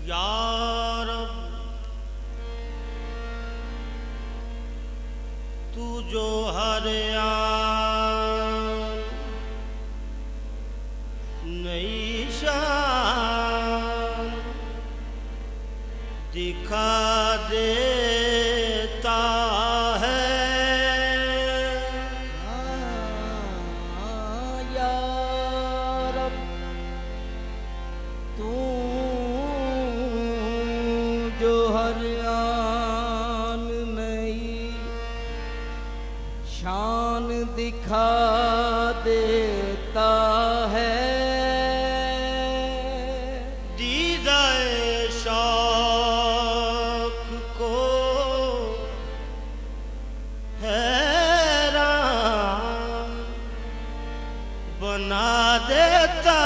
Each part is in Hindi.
यार तू जो हरियाण नई शान दिखा देता है। यार तू जो हरियाण नई शान दिखा देता है। दीदाए शौक को हैरान बना देता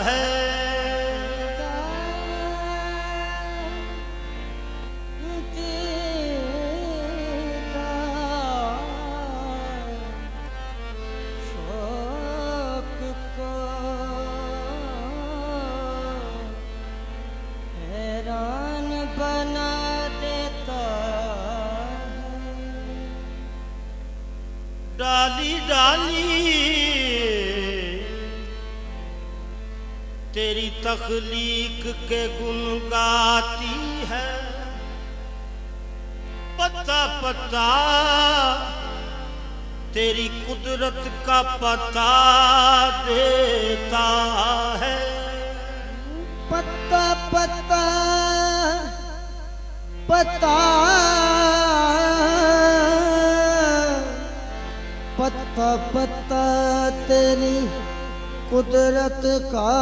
है। डाली डाली तेरी तख्लीक के गुण गाती है। पता पता तेरी कुदरत का पता देता है। पता पता पता पता पता तेरी कुदरत का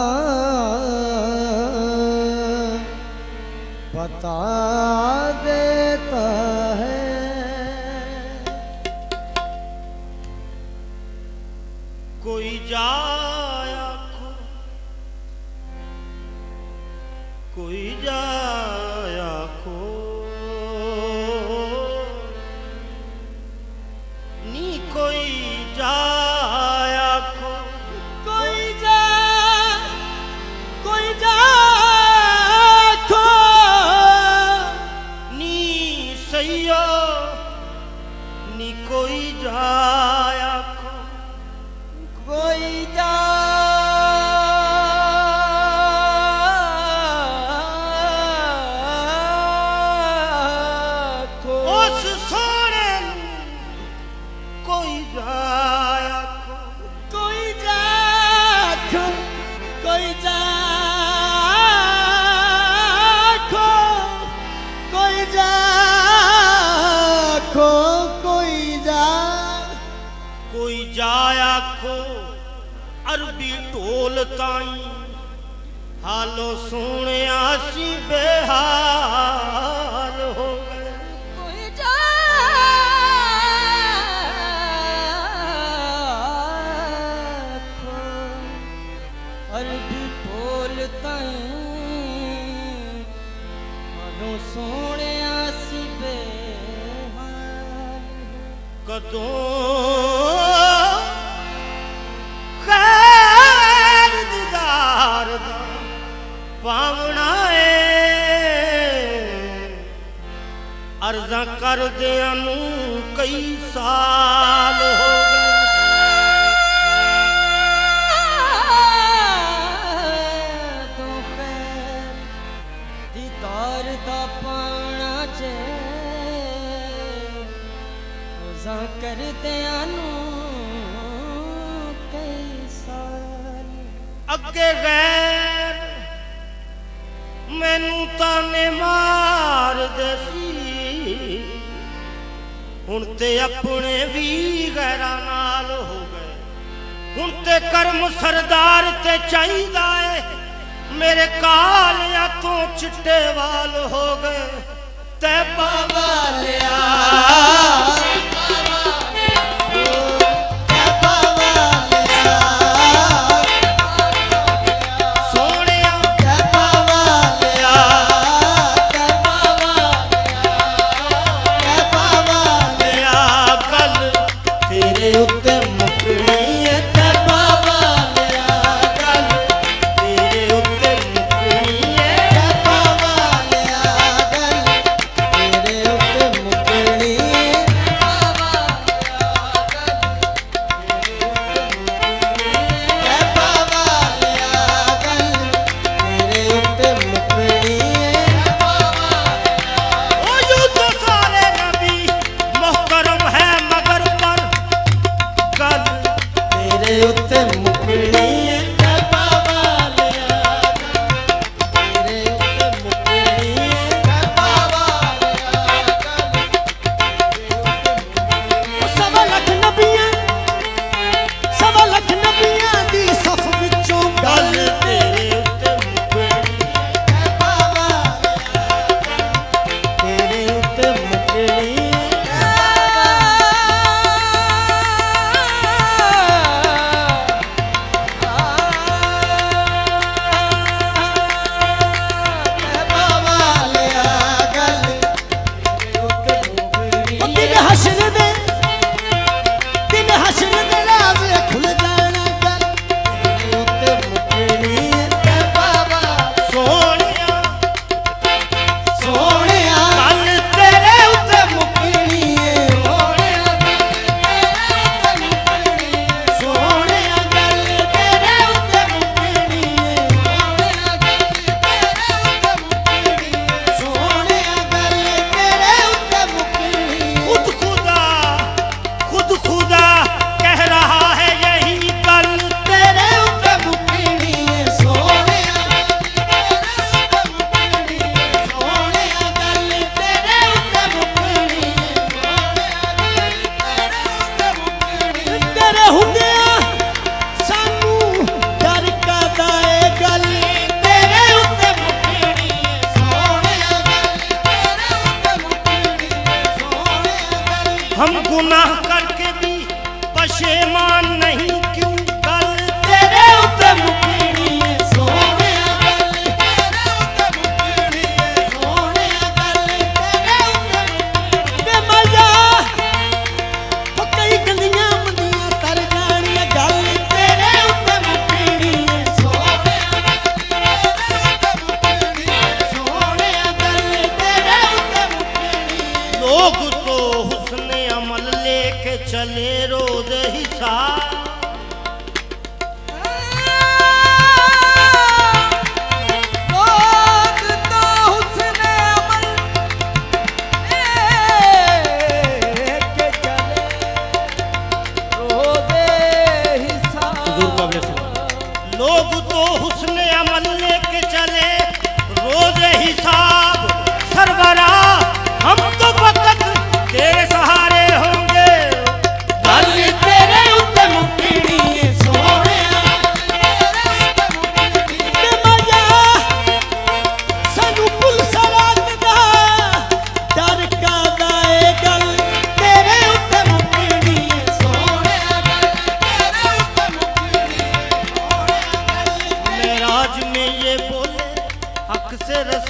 पता देता है। कोई जाया खो कोई जाया खो नी कोई जाया खो कोई जा खो नी सैयो नी कोई जाया खो कोई जा उस सोने कोई जाया खो कोई जा कोई जा कोई जा कोई जा कोई जाया खो अरबी ढोल ताई हालो सोने आसी बेहाल हो गए। कोई जा अरबी बोलता मनो सोने आसी बेहाल। कदों खैर दीदार दा पावना अर्जा कर दिया नू कई साल हो गए। तो खैर दीदार दा पाना चे अर्जा कर दिया नू कई साल। अगे गैर मैनू ताने मार दे सी हुण ते अपने भी गैरा नाल हो गए। हुण ते कर्म सरदार ते चाहिदा है मेरे कालिया तो चिट्टे वाल हो गए। ते बाबा लिया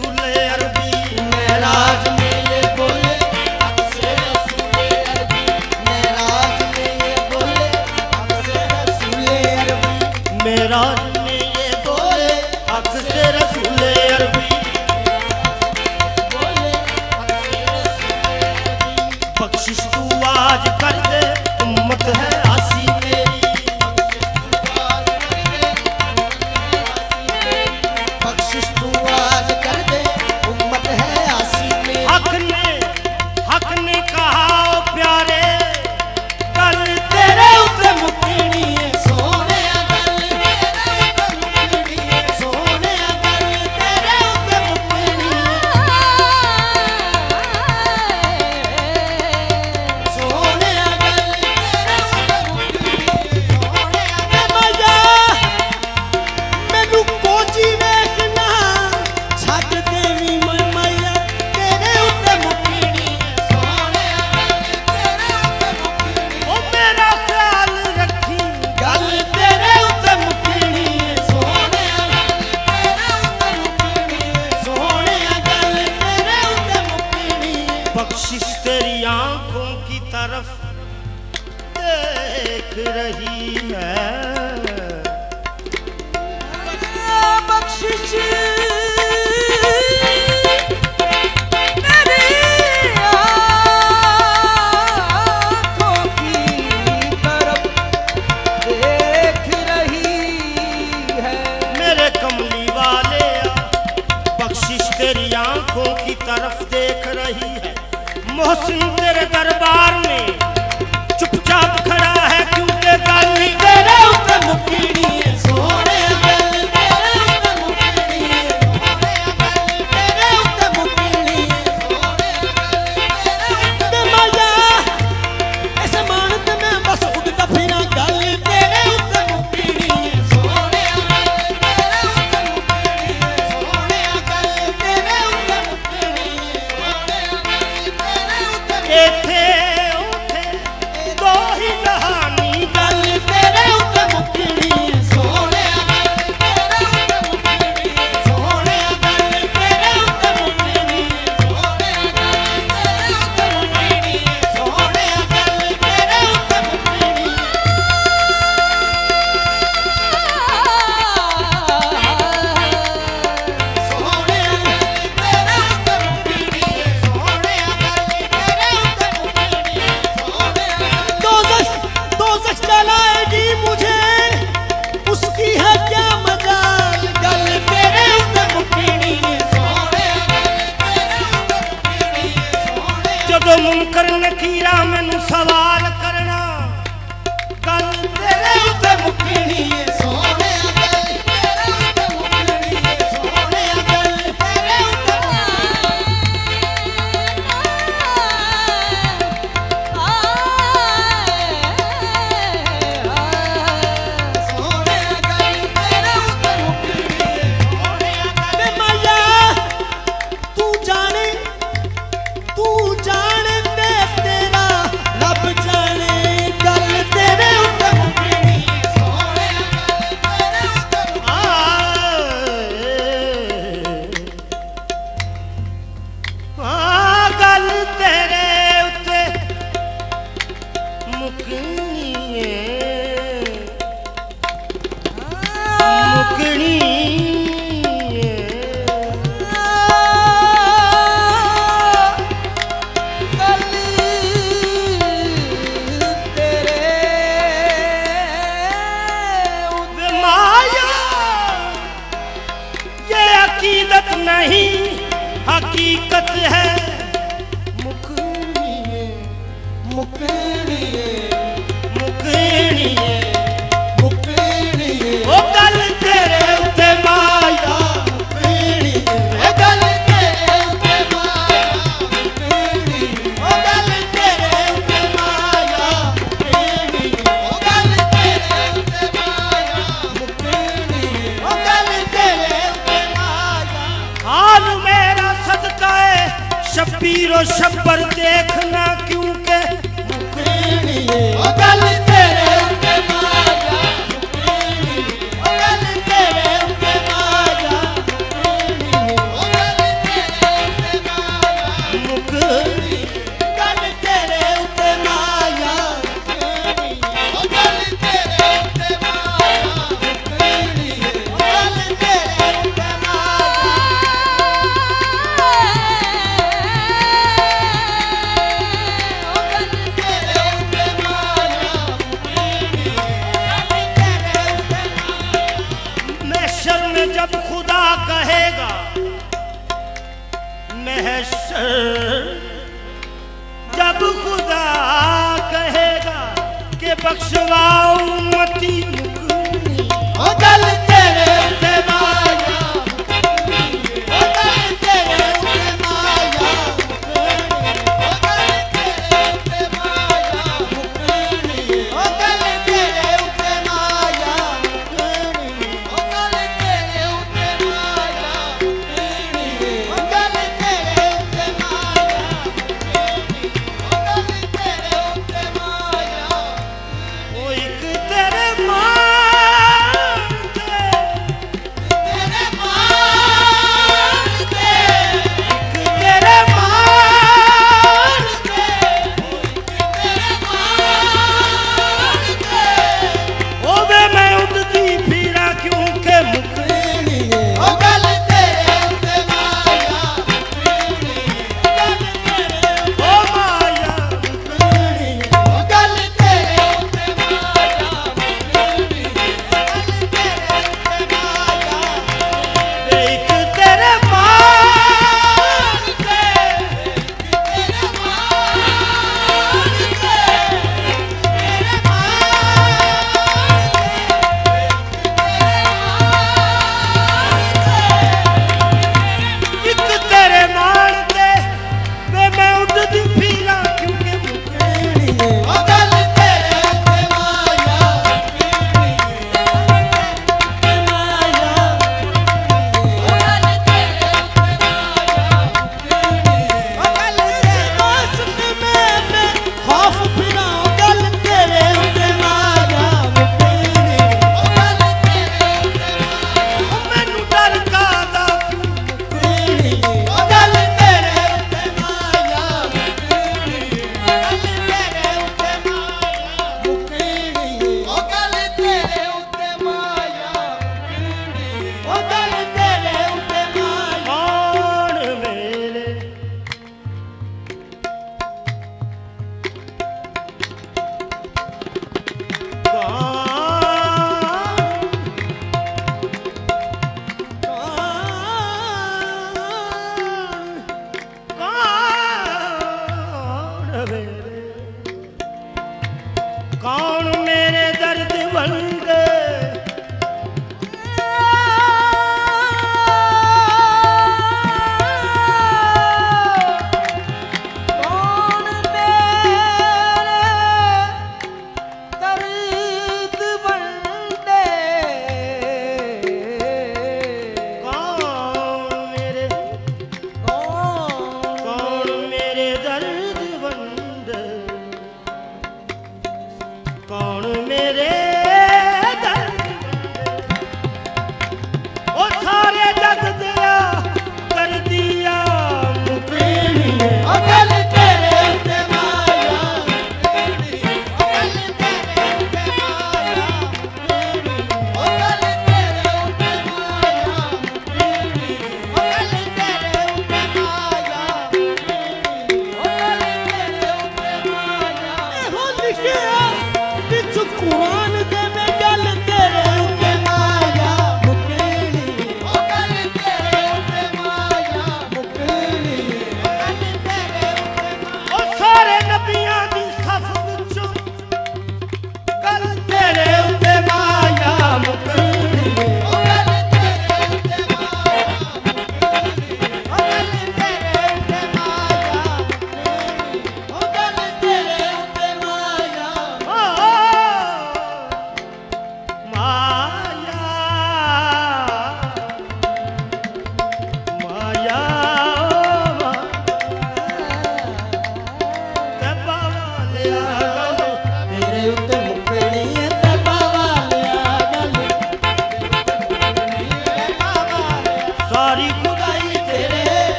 रसूले अरबी मेराज में ये बोले हक से रसूले अरबी मेराज में ये बोले हक से रसूले अरबी मेराज में ये बोले हक से रसूले अरबी बोले हक से रसूले अरबी बख्शिश तू आज कर दे उम्मत है आसी मेरी बख्शिश तू आज कर दे उम्मत है आसी में हक ने कहा ओ प्यारे कल तेरे उत्ते मुक्की सोने गल तेरे मुकड़ी सोने गल तेरे उत्ते मुकड़ी सोने गल तेरे उत्ते मुकड़ी सोने मैया मैनू कोची वेखना छੱਡ देवी मैया तेरे उत्ते मुकड़ी सोने गल तेरे उत्ते मुकड़ी ओ मेरा ख्याल रखी गल तेरे उत्ते मुकड़ी सोने गल तेरे उत्ते मुकड़ी सोने गल तेरे उत्ते मुकड़ी बख्शिश तेरी आंखों की तरफ देख रही है बख्शिश मेरी आँखों की तरफ देख रही है मेरे कमली वाले बख्शिश तेरी आंखों की तरफ देख रही है मोहसिन तेरे दरबार में चुपचाप खड़ा है क्योंकि गल तेरे ऊपर मुक्की सोने गल तेरे उत्ते मुकड़ी सोने गल तेरे उत्ते मुकड़ी सोने गल तेरे माया ऐसे मानत में बस उड़ता फिरा गल तेरे उत्ते मुकड़ी सोने गल तेरे उत्ते मुकड़ी सोने गल तेरे उत्ते मुकड़ी सोने गल तेरे उत्ते एथे उठे दो ही जहानी गल तेरे उत्ते मुकड़ी सोने गल तेरे उत्ते मुकड़ी सोने गल तेरे उत्ते मुकड़ी सोने गल तेरे उत्ते मुकड़ी सोने गल तेरे उत्ते मुकड़ी सोने गल तेरे उत्ते मुकड़ी सोने गल तेरे उत्ते मुकड़ी सोने दोज़ख जलाएगी मुझे उसकी है क्या मजाल गल तेरे उत्ते मुकड़ी सोने गल तेरे उत्ते मुकड़ी सोने जदों मुनकर नकीरा मैनू सवाल करना गल तेरे उत्ते मुकड़ी सोने गल तेरे उत्ते मुकड़ी सोने गल तेरे उत्ते सोने गल तेरे उत्ते मुकड़ी सोने गल मैया तू जाने दे तेरा रब जाने गल तेरे उत्ते मुकड़ी सोने गल तेरे उत्ते गल तेरे उत्ते मुकनी मुकनी गल तेरे वे माया ये अकीदत नहीं हकीकत है मुकनी मुकड़ी मुकनी मुकड़ी ओ गल तेरे उत्ते माया मुकड़ी ओ गल तेरे उत्ते माया मुकड़ी ओ गल तेरे उत्ते माया मुकड़ी ओ गल तेरे उत्ते माया मुकड़ी ओ गल तेरे उत्ते माया हाल मेरा सदका है शब्बीर और शब्बर देखना क्योंकि मुकड़ी ओ गल तेरे उत्ते माया मुकड़ी ओ गल तेरे उत्ते माया मुकड़ी ओ गल महशर जब खुदा कहेगा कि बख्शवाओ उम्मती मुकनी ओ गल तेरे उते माया ओ गल तेरे उते माया ओ गल तेरे उते माया ओ गल तेरे उते माया ओ गल तेरे उते माया ओ गल तेरे उते माया ओ गल तेरे उते माया ओ एक तेरे मां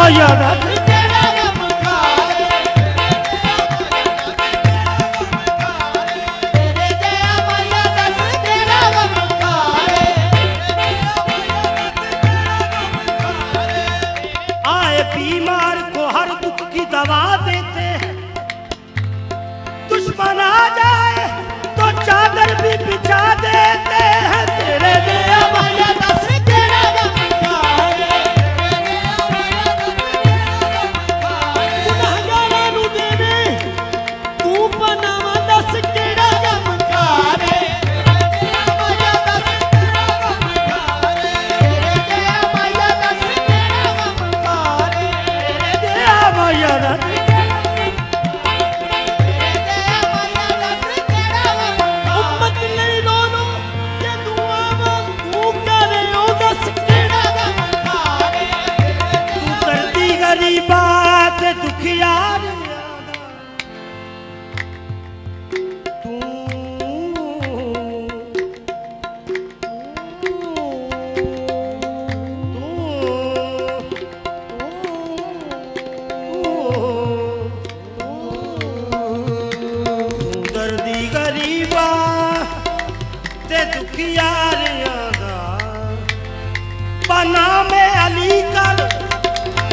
माया दस बीमार को हर दुख की दवा देते हैं, दुश्मन आ जाए तो चादर भी बिछा देते हैं। तेरे दया माया दस तेरा गुनाहगारां नूं देवे तू पनावा दस केड़ा गम खारे। माया दस तेरा गम खारे, तेरे दया माया दस तेरा गम खारे। माया दस उम्मत नहीं रोनो ये दुआवां तू करे ओ दस केड़ा गम खारे। तू दर्दी गरीबा ते दुखियार तू दर्दी गरीबा ते दुखियारियां दा बना में अली कर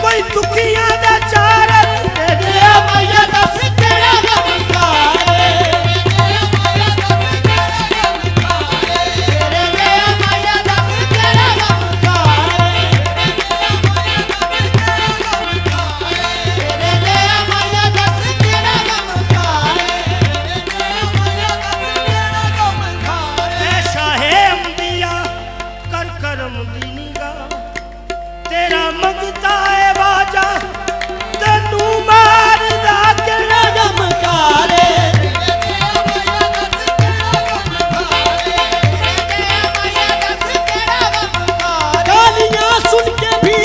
कोई दुखियां दा चारण। तेरे माया दस तेरा गम खारे, तेरे दया माया दस तेरा गम खारे, तेरे दया माया दस तेरा गम खारे। शाहे अम्बिया कर करम दी निगाह तेरा मंगता है बाजा तेनू मारदा केड़ा गम खारे। गालियां सुन के भी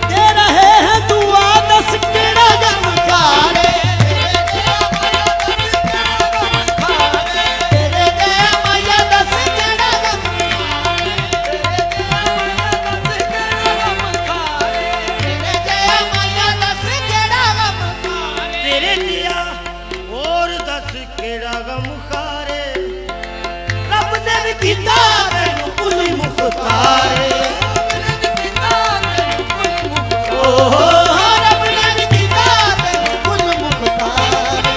दे रहे हैं दुआ दस केड़ा गम खारे। तेरे दया माया दस केड़ा गम तेरे लिया और दस केड़ा गम खारे। रब ने भी कीता तैनू कुल मुख्तारे। ओहो रब ने भी कीता तैनू कुल मुख्तारे।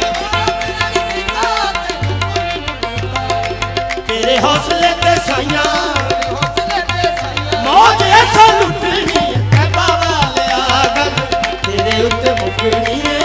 तेरे हौसले ते साइयां मौज ऐसा लुटनी है बाबा लिया गल तेरे उत्ते मुकनी है।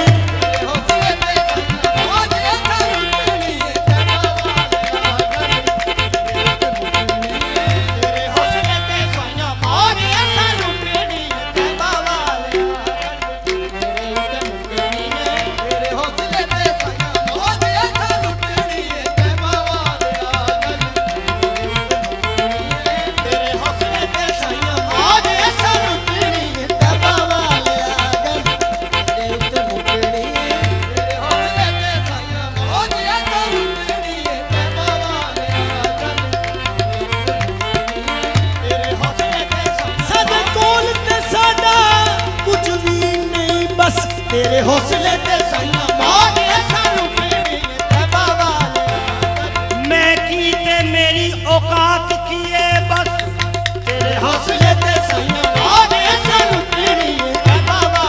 तेरे हौसले ते साइयां मौज ऐसा लुटनी ते बाबा मैं की ते मेरी औकात किए बस। तेरे हौसले ते साइयां मौज ऐसा लुटनी ते बाबा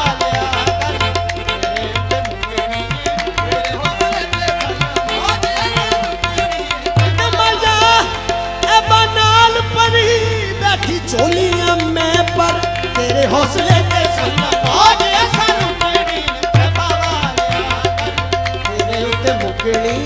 तेरे हौसले ते साइयां मौज ऐसा लुटनी मजा ए बनाल परी बैठी झोलियां मैं पर। तेरे हौसले ते साइयां मौज ऐसा लुटनी ते बाबा तेरे उत्ते मुकनी।